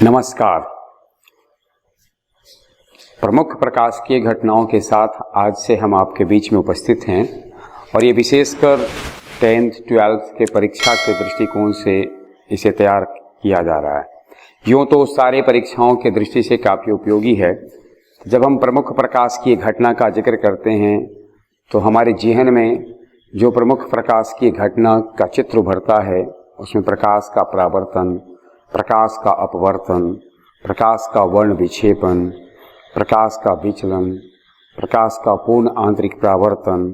नमस्कार। प्रमुख प्रकाशिकीय घटनाओं के साथ आज से हम आपके बीच में उपस्थित हैं और ये विशेषकर 10th 12th के परीक्षा के दृष्टिकोण से इसे तैयार किया जा रहा है। यूँ तो सारे परीक्षाओं के दृष्टि से काफ़ी उपयोगी है। जब हम प्रमुख प्रकाशिकीय घटना का जिक्र करते हैं तो हमारे जेहन में जो प्रमुख प्रकाशिकीय घटना का चित्र उभरता है उसमें प्रकाश का परावर्तन, प्रकाश का अपवर्तन, प्रकाश का वर्ण विक्षेपण, प्रकाश का विचलन, प्रकाश का पूर्ण आंतरिक परावर्तन,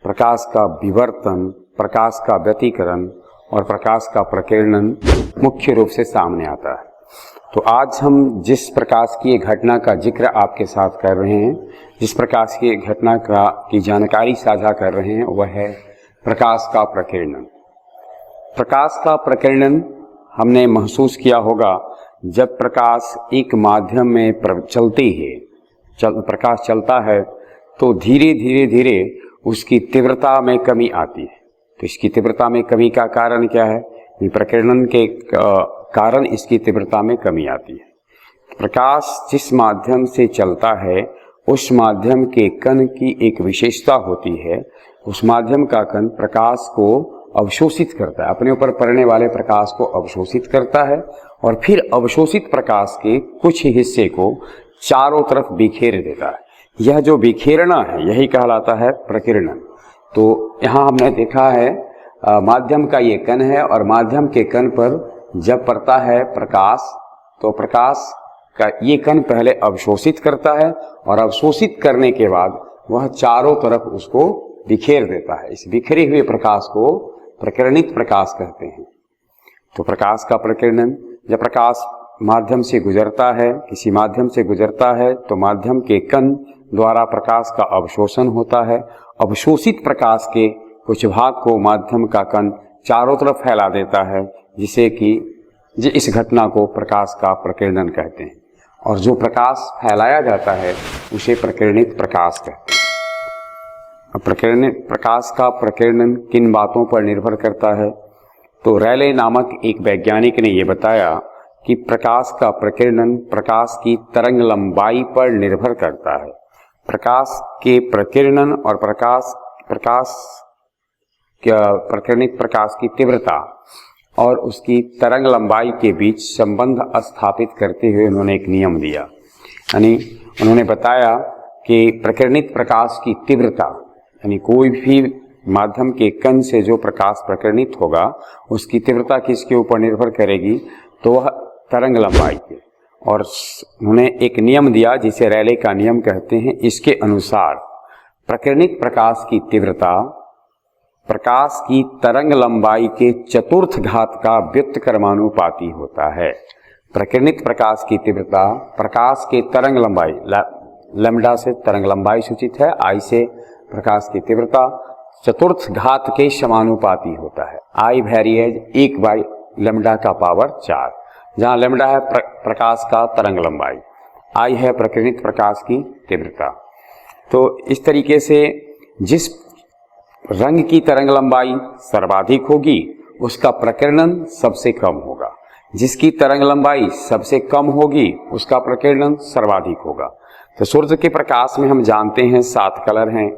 प्रकाश का विवर्तन, प्रकाश का व्यतिकरण और प्रकाश का प्रकीर्णन मुख्य रूप से सामने आता है। तो आज हम जिस प्रकाश की घटना का जिक्र आपके साथ कर रहे हैं, जिस प्रकाश की घटना की जानकारी साझा कर रहे हैं, वह है प्रकाश का प्रकीर्णन। प्रकाश का प्रकीर्णन हमने महसूस किया होगा जब प्रकाश एक माध्यम में चलती है, प्रकाश चलता है तो धीरे धीरे उसकी तीव्रता में कमी आती है। तो इसकी तीव्रता में कमी का कारण क्या है? प्रकीर्णन के कारण इसकी तीव्रता में कमी आती है। प्रकाश जिस माध्यम से चलता है उस माध्यम के कण की एक विशेषता होती है। उस माध्यम का कण प्रकाश को अवशोषित करता है, अपने ऊपर पड़ने वाले प्रकाश को अवशोषित करता है और फिर अवशोषित प्रकाश के कुछ हिस्से को चारों तरफ बिखेर देता है। यह जो बिखेरना है यही कहलाता है प्रकीर्णन। तो यहाँ हमने देखा है माध्यम का ये कण है और माध्यम के कण पर जब पड़ता है प्रकाश तो प्रकाश का ये कण पहले अवशोषित करता है और अवशोषित करने के बाद वह चारों तरफ उसको बिखेर देता है। इस बिखरे हुए प्रकाश को प्रकीर्णित प्रकाश कहते हैं। तो प्रकाश का प्रकीर्णन, जब प्रकाश माध्यम से गुजरता है, किसी माध्यम से गुजरता है तो माध्यम के कण द्वारा प्रकाश का अवशोषण होता है। अवशोषित प्रकाश के कुछ भाग को माध्यम का कण चारों तरफ फैला देता है, जिसे कि इस घटना को प्रकाश का प्रकीर्णन कहते हैं। और जो प्रकाश फैलाया जाता है उसे प्रकीर्णित प्रकाश कहते हैं। प्रकीर्णित प्रकाश का प्रकीर्णन किन बातों पर निर्भर करता है? तो रैले नामक एक वैज्ञानिक ने यह बताया कि प्रकाश का प्रकीर्णन प्रकाश की तरंग लंबाई पर निर्भर करता है। प्रकाश के प्रकीर्णन और प्रकीर्णित प्रकाश की तीव्रता और उसकी तरंग लंबाई के बीच संबंध स्थापित करते हुए उन्होंने एक नियम दिया। यानी उन्होंने बताया कि प्रकीर्णित प्रकाश की तीव्रता, यानी कोई भी माध्यम के कण से जो प्रकाश प्रकीर्णित होगा उसकी तीव्रता किसके ऊपर निर्भर करेगी? तो वह तरंग लंबाई के। और उन्होंने एक नियम दिया जिसे रैले का नियम कहते हैं। इसके अनुसार प्रकीर्णित प्रकाश की तीव्रता प्रकाश की तरंग लंबाई के चतुर्थ घात का व्युत्क्रमानुपाती होता है। प्रकीर्णित प्रकाश की तीव्रता प्रकाश के तरंग लंबाई, लैम्डा से तरंग लंबाई सूचित है, आई से प्रकाश की तीव्रता चतुर्थ घात के समानुपाती होता है। आई वेरिएज 1/λ का पावर 4, जहाँ लैम्डा है प्रकाश का तरंग लंबाई, आई है प्रकीर्णित प्रकाश की तीव्रता। तो इस तरीके से जिस रंग की तरंग लंबाई सर्वाधिक होगी उसका प्रकीर्णन सबसे कम होगा, जिसकी तरंग लंबाई सबसे कम होगी उसका प्रकीर्णन सर्वाधिक होगा। तो सूर्य के प्रकाश में हम जानते हैं 7 कलर हैं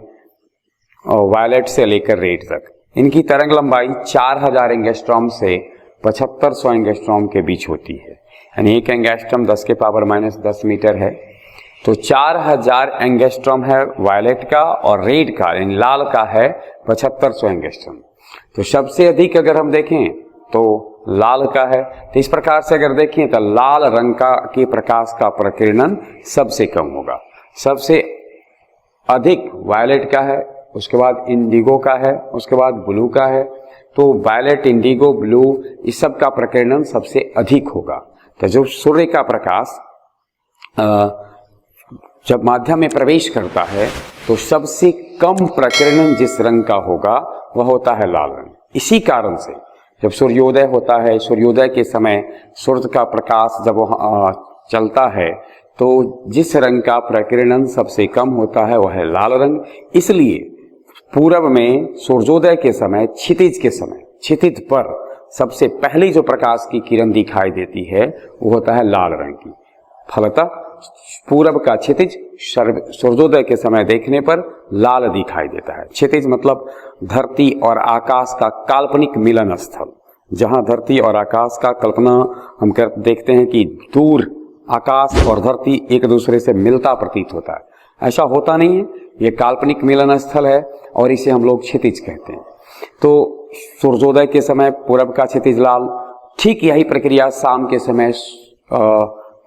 और वायलेट से लेकर रेड तक। इनकी तरंग लंबाई 4000 एंगस्ट्रॉम से 7500 एंगस्ट्रॉम के बीच होती है। यानी एक एंगस्ट्रॉम 10⁻⁻10 मीटर है। तो 4000 एंगस्ट्रॉम है वायलेट का और रेड का यानी लाल का है 7500 एंगस्ट्रॉम। तो सबसे अधिक अगर हम देखें तो लाल का है। तो इस प्रकार से अगर देखें तो लाल रंग का के प्रकाश का प्रकीर्णन सबसे कम होगा। सबसे अधिक वायलेट का है, उसके बाद इंडिगो का है, उसके बाद ब्लू का है। तो वायलेट, इंडिगो, ब्लू इस सब का प्रकीर्णन सबसे अधिक होगा। तो जब सूर्य का प्रकाश जब माध्यम में प्रवेश करता है तो सबसे कम प्रकीर्णन जिस रंग का होगा वह होता है लाल रंग। इसी कारण से जब सूर्योदय होता है, सूर्योदय के समय सूर्य का प्रकाश जब चलता है तो जिस रंग का प्रकीर्णन सबसे कम होता है वह है लाल रंग। इसलिए पूरब में सूर्योदय के समय, क्षितिज के समय, क्षितिज पर सबसे पहली जो प्रकाश की किरण दिखाई देती है वो होता है लाल रंग की। फलतः पूरब का क्षितिज सूर्योदय के समय देखने पर लाल दिखाई देता है। क्षितिज मतलब धरती और आकाश का काल्पनिक मिलन स्थल, जहां धरती और आकाश का कल्पना हम देखते हैं कि दूर आकाश और धरती एक दूसरे से मिलता प्रतीत होता है। ऐसा होता नहीं है, ये काल्पनिक मिलन स्थल है और इसे हम लोग क्षितिज कहते हैं। तो सूर्योदय के समय पूरब का क्षितिज लाल, ठीक यही प्रक्रिया शाम के समय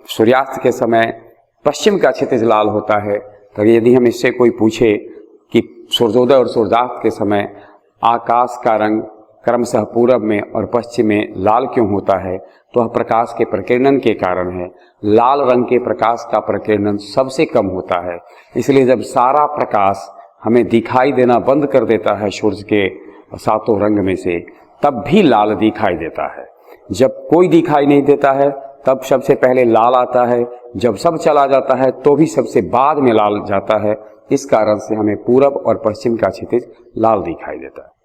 सूर्यास्त के समय पश्चिम का क्षितिज लाल होता है। तो यदि हम इससे कोई पूछे कि सूर्योदय और सूर्यास्त के समय आकाश का रंग क्रमशः पूरब में और पश्चिम में लाल क्यों होता है, तो वह प्रकाश के प्रकीर्णन के कारण है। लाल रंग के प्रकाश का प्रकीर्णन सबसे कम होता है, इसलिए जब सारा प्रकाश हमें दिखाई देना बंद कर देता है सूर्य के सातों रंग में से, तब भी लाल दिखाई देता है। जब कोई दिखाई नहीं देता है तब सबसे पहले लाल आता है, जब सब चला जाता है तो भी सबसे बाद में लाल जाता है। इस कारण से हमें पूरब और पश्चिम का क्षितिज लाल दिखाई देता है।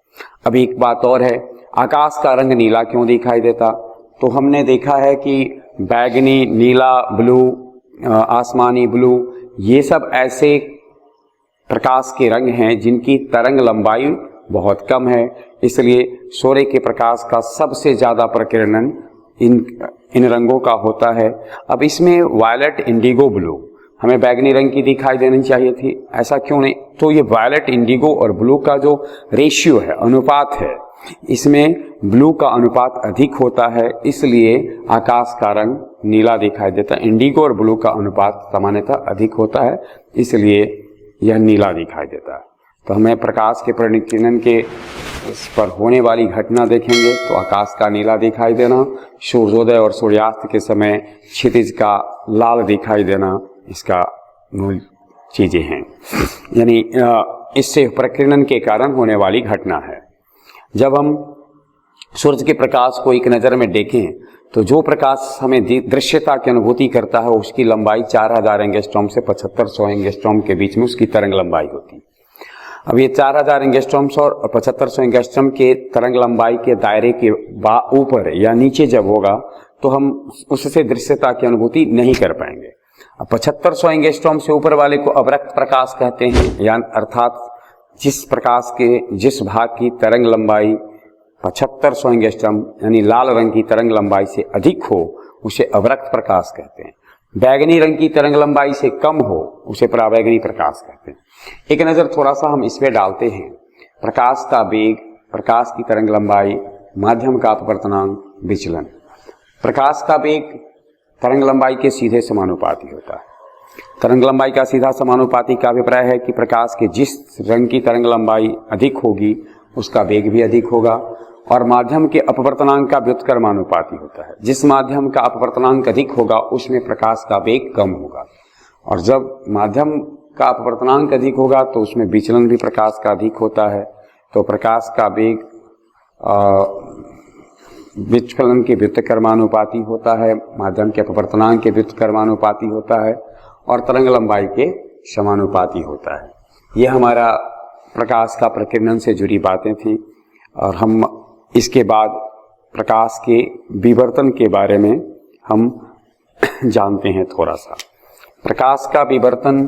अब एक बात और है, आकाश का रंग नीला क्यों दिखाई देता? तो हमने देखा है कि बैगनी, नीला, ब्लू, आसमानी ब्लू, ये सब ऐसे प्रकाश के रंग हैं जिनकी तरंग लंबाई बहुत कम है, इसलिए सूर्य के प्रकाश का सबसे ज्यादा प्रकीर्णन इन रंगों का होता है। अब इसमें वायलेट, इंडिगो, ब्लू, हमें बैगनी रंग की दिखाई देनी चाहिए थी, ऐसा क्यों नहीं? तो ये वायलेट, इंडिगो और ब्लू का जो रेशियो है, अनुपात है, इसमें ब्लू का अनुपात अधिक होता है, इसलिए आकाश का रंग नीला दिखाई देता है। इंडिगो और ब्लू का अनुपात सामान्यतः अधिक होता है, इसलिए यह नीला दिखाई देता है। तो हमें प्रकाश के प्रकीर्णन के इस पर होने वाली घटना देखेंगे तो आकाश का नीला दिखाई देना, सूर्योदय और सूर्यास्त के समय क्षितिज का लाल दिखाई देना, इसका मूल चीजें हैं, यानी इससे प्रकीर्णन के कारण होने वाली घटना है। जब हम सूर्य के प्रकाश को एक नज़र में देखें तो जो प्रकाश हमें दृश्यता की अनुभूति करता है उसकी लंबाई 4000 एंगस्ट्रॉम से 7500 एंगस्ट्रॉम के बीच में उसकी तरंग लंबाई होती है। अब ये 4000 एंगस्ट्रॉम और 7500 एंगस्ट्रॉम के तरंग लंबाई के दायरे के ऊपर या नीचे जब होगा तो हम उससे दृश्यता की अनुभूति नहीं कर पाएंगे। अब 7500 एंगस्ट्रॉम से ऊपर वाले को अवरक्त प्रकाश कहते हैं, या अर्थात जिस प्रकाश के जिस भाग की तरंग लंबाई 7500 एंगस्ट्रॉम यानी लाल रंग की तरंग लंबाई से अधिक हो उसे अवरक्त प्रकाश कहते हैं। बैगनी रंग की तरंग लंबाई से कम हो उसे परावैगनी प्रकाश कहते हैं। एक नज़र थोड़ा सा हम इसमें डालते हैं। प्रकाश का वेग, प्रकाश की तरंग लंबाई, माध्यम का अपवर्तनांक, विचलन। प्रकाश का वेग तरंग लंबाई के सीधे समानुपाती होता है। तरंग लंबाई का सीधा समानुपाती का अभिप्राय है कि प्रकाश के जिस रंग की तरंग लंबाई अधिक होगी उसका वेग भी अधिक होगा, और माध्यम के अपवर्तनांक का व्युत्क्रमानुपाती होता है। जिस माध्यम का अपवर्तनांक अधिक होगा उसमें प्रकाश का वेग कम होगा, और जब माध्यम का अपवर्तनांक अधिक होगा तो उसमें विचलन भी प्रकाश का अधिक होता है। तो प्रकाश का वेग विचलन के व्युत्क्रमानुपाती होता है, माध्यम के अपवर्तनांक के व्युत्क्रमानुपाती होता है, और तरंग लंबाई के समानुपाती होता है। यह हमारा प्रकाश का प्रकीर्णन से जुड़ी बातें थी, और हम इसके बाद प्रकाश के विवर्तन के बारे में हम जानते हैं थोड़ा सा। प्रकाश का विवर्तन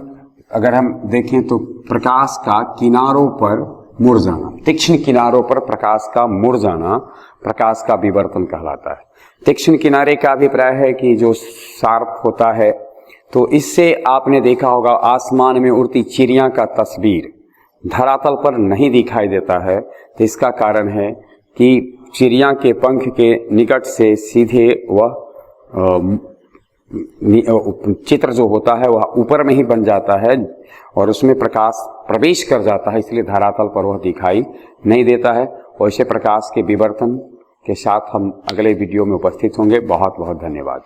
अगर हम देखें तो प्रकाश का किनारों पर मुड़ जाना, तीक्ष्ण किनारों पर प्रकाश का मुड़ जाना प्रकाश का विवर्तन कहलाता है। तीक्ष्ण किनारे का अभिप्राय है कि जो शार्प होता है, तो इससे आपने देखा होगा आसमान में उड़ती चिड़िया का तस्वीर धरातल पर नहीं दिखाई देता है। तो इसका कारण है कि चिड़िया के पंख के निकट से सीधे वह चित्र जो होता है वह ऊपर में ही बन जाता है और उसमें प्रकाश प्रवेश कर जाता है, इसलिए धरातल पर वह दिखाई नहीं देता है। वैसे प्रकाश के विवर्तन के साथ हम अगले वीडियो में उपस्थित होंगे। बहुत बहुत धन्यवाद।